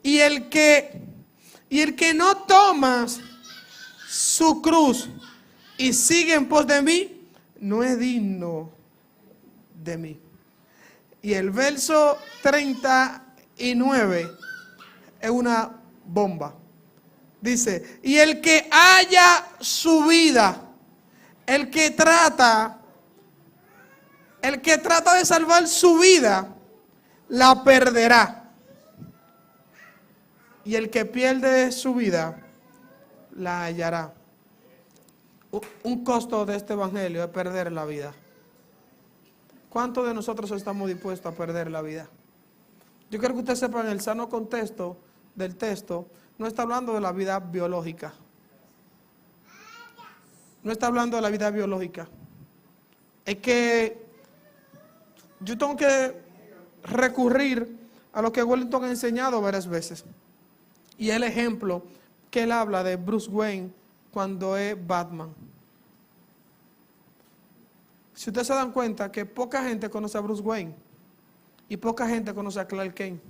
y el que no toma su cruz y sigue en pos de mí, no es digno de mí. Y el verso 39 es una bomba. Dice, y el que haya su vida, el que trata de salvar su vida, la perderá. Y el que pierde su vida, la hallará. Un costo de este evangelio es perder la vida. ¿Cuántos de nosotros estamos dispuestos a perder la vida? Yo quiero que ustedes sepan, el sano contexto del texto no está hablando de la vida biológica. No está hablando de la vida biológica. Es que yo tengo que recurrir a lo que Wellington ha enseñado varias veces. Y el ejemplo que él habla de Bruce Wayne cuando es Batman. Si ustedes se dan cuenta que poca gente conoce a Bruce Wayne y poca gente conoce a Clark Kent,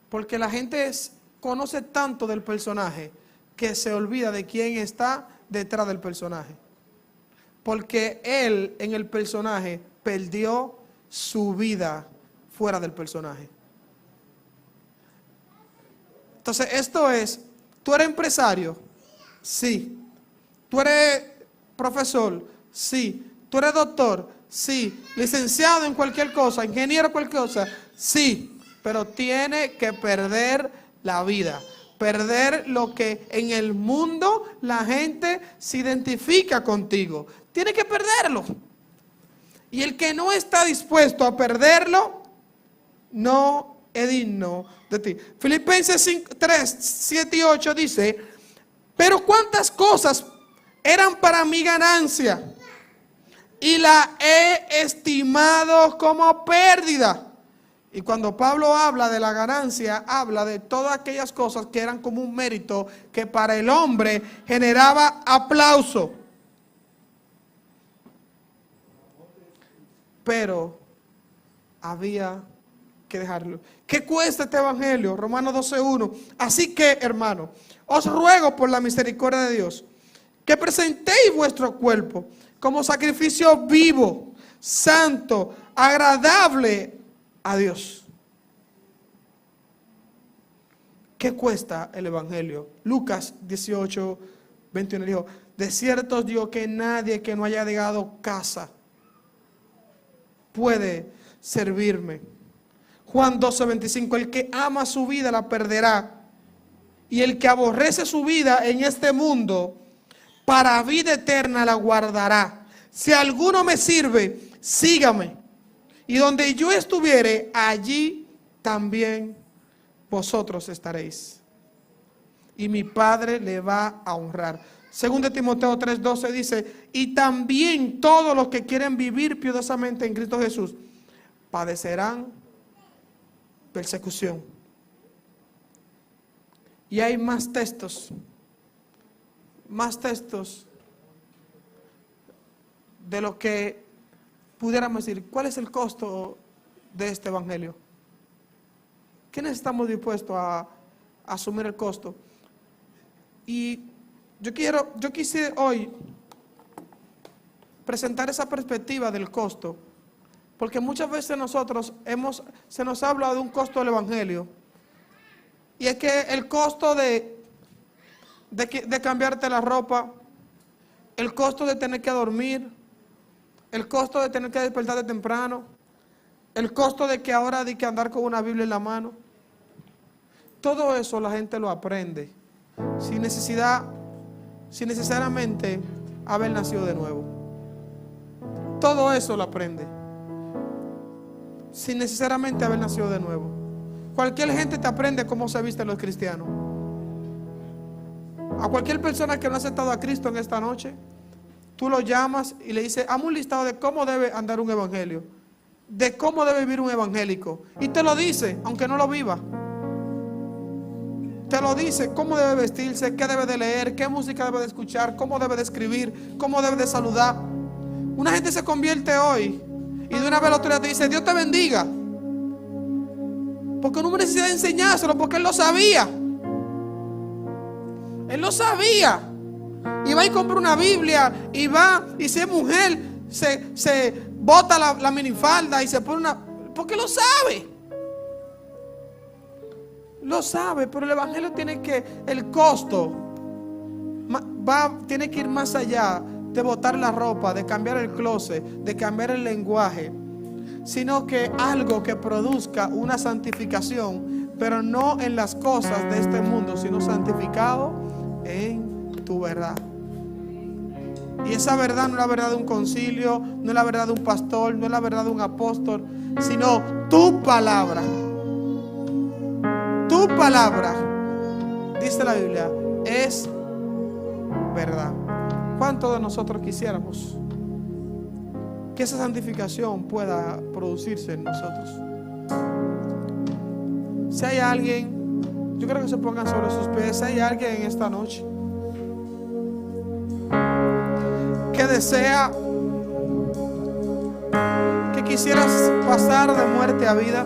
porque la gente conoce tanto del personaje que se olvida de quién está detrás del personaje. Porque él en el personaje perdió su vida fuera del personaje. Entonces esto es, ¿tú eres empresario? Sí. ¿Tú eres profesor? Sí. ¿Tú eres doctor? Sí. ¿Licenciado en cualquier cosa? ¿Ingeniero en cualquier cosa? Sí. Pero tiene que perder la vida. Perder lo que en el mundo la gente se identifica contigo. Tiene que perderlo. Y el que no está dispuesto a perderlo, no es digno de ti. Filipenses 3, 7 y 8 dice, pero cuántas cosas eran para mi ganancia y la he estimado como pérdida. Y cuando Pablo habla de la ganancia, habla de todas aquellas cosas que eran como un mérito que para el hombre generaba aplauso. Pero había que dejarlo. ¿Qué cuesta este evangelio? Romanos 12:1. Así que, hermano, os ruego por la misericordia de Dios que presentéis vuestro cuerpo como sacrificio vivo, santo, agradable a Dios. ¿Qué cuesta el evangelio? Lucas 18:21 dijo: de cierto os digo que nadie que no haya dejado casa puede servirme. Juan 12:25, el que ama su vida la perderá, y el que aborrece su vida en este mundo, para vida eterna la guardará. Si alguno me sirve, sígame, y donde yo estuviere, allí también vosotros estaréis, y mi Padre le va a honrar. Segundo Timoteo 3:12 dice: y también todos los que quieren vivir piadosamente en Cristo Jesús padecerán persecución. Y hay más textos de lo que pudiéramos decir. ¿Cuál es el costo de este evangelio? ¿Quiénes estamos dispuestos a asumir el costo? Y yo quise hoy presentar esa perspectiva del costo, porque muchas veces se nos habla de un costo del evangelio, y es que el costo de cambiarte la ropa, el costo de tener que dormir, el costo de tener que despertarte temprano, el costo de que ahora hay que andar con una Biblia en la mano. Todo eso la gente lo aprende sin necesariamente haber nacido de nuevo. Todo eso lo aprende sin necesariamente haber nacido de nuevo. Cualquier gente te aprende cómo se visten los cristianos. A cualquier persona que no ha aceptado a Cristo en esta noche, tú lo llamas y le dices: hazme un listado de cómo debe andar un evangelio, de cómo debe vivir un evangélico, y te lo dice, aunque no lo viva. Te lo dice, cómo debe vestirse, qué debe de leer, qué música debe de escuchar, cómo debe de escribir, cómo debe de saludar. Una gente se convierte hoy y de una vez la autoridad te dice: Dios te bendiga, porque no hubo necesidad de enseñárselo, porque él lo sabía. Él lo sabía. Y va y compra una Biblia, y va, y si es mujer, se bota la minifalda y se pone una, porque lo sabe. Lo sabe, pero el evangelio el costo tiene que ir más allá de botar la ropa, de cambiar el closet, de cambiar el lenguaje, sino que algo que produzca una santificación, pero no en las cosas de este mundo, sino santificado en tu verdad. Y esa verdad no es la verdad de un concilio, no es la verdad de un pastor, no es la verdad de un apóstol, sino tu palabra. Tu palabra, dice la Biblia, es verdad. ¿Cuántos de nosotros quisiéramos que esa santificación pueda producirse en nosotros? Si hay alguien, yo creo que se pongan sobre sus pies. Si hay alguien en esta noche que desea, que quisieras pasar de muerte a vida,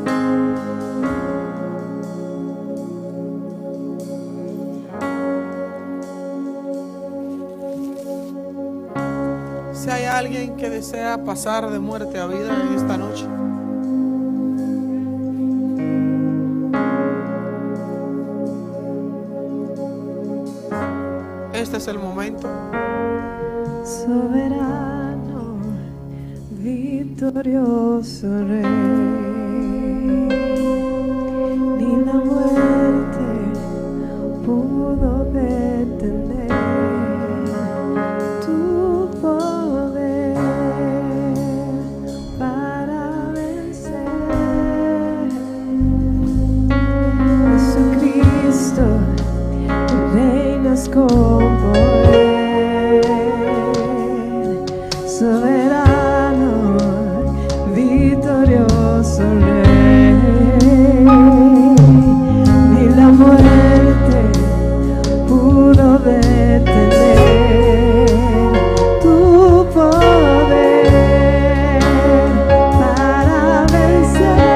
si hay alguien que desea pasar de muerte a vida en esta noche, este es el momento. Soberano, victorioso Rey, ni la muerte pudo detener tu poder para vencer. Jesucristo, reinas con poder. Soberano, victorioso Rey, ni la muerte pudo detener tu poder para vencer.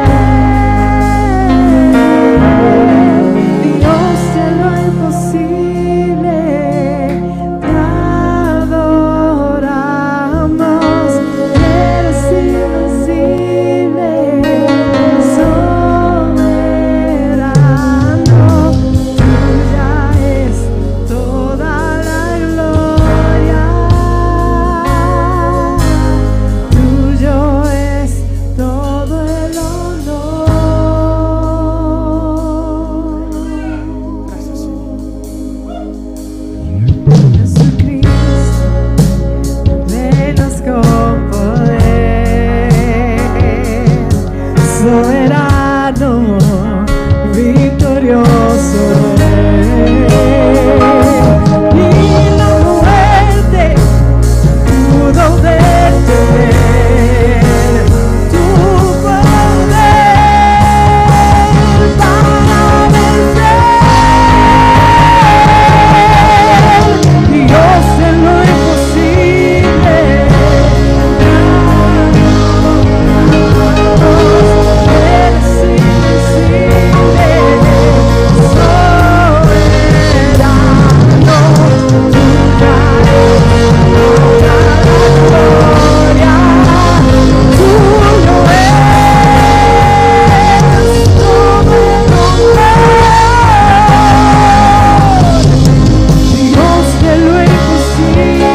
soberano, victorioso Rey. Y la muerte pudo detener tu poder para vencer. Dios en lo imposible, eres invencible, soberano, tuya es toda la gloria, tuyo es todo el honor. Dios de lo imposible,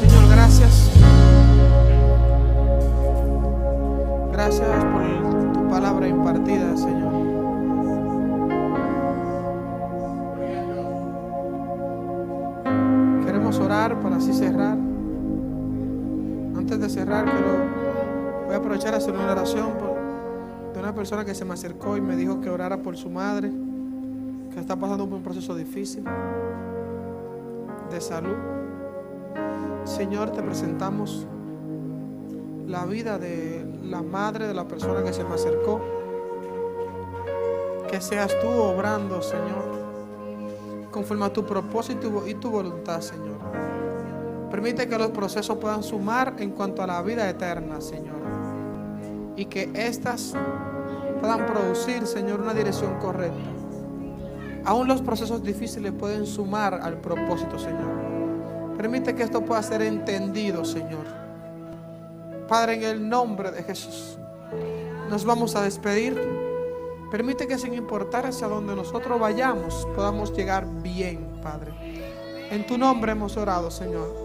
Señor, gracias. Gracias por tu palabra impartida, Señor. Queremos orar para así cerrar. Antes de cerrar, voy a aprovechar a hacer una oración de una persona que se me acercó y me dijo que orara por su madre, que está pasando por un proceso difícil de salud. Señor, te presentamos la vida de la madre de la persona que se me acercó. Que seas tú obrando, Señor, conforme a tu propósito y tu voluntad, Señor. Permite que los procesos puedan sumar en cuanto a la vida eterna, Señor, y que éstas puedan producir, Señor, una dirección correcta. Aún los procesos difíciles pueden sumar al propósito, Señor. Permite que esto pueda ser entendido, Señor. Padre, en el nombre de Jesús, nos vamos a despedir. Permite que, sin importar hacia donde nosotros vayamos, podamos llegar bien, Padre. En tu nombre hemos orado, Señor.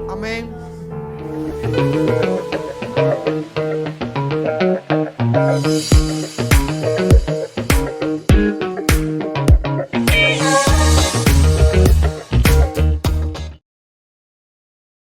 Amén.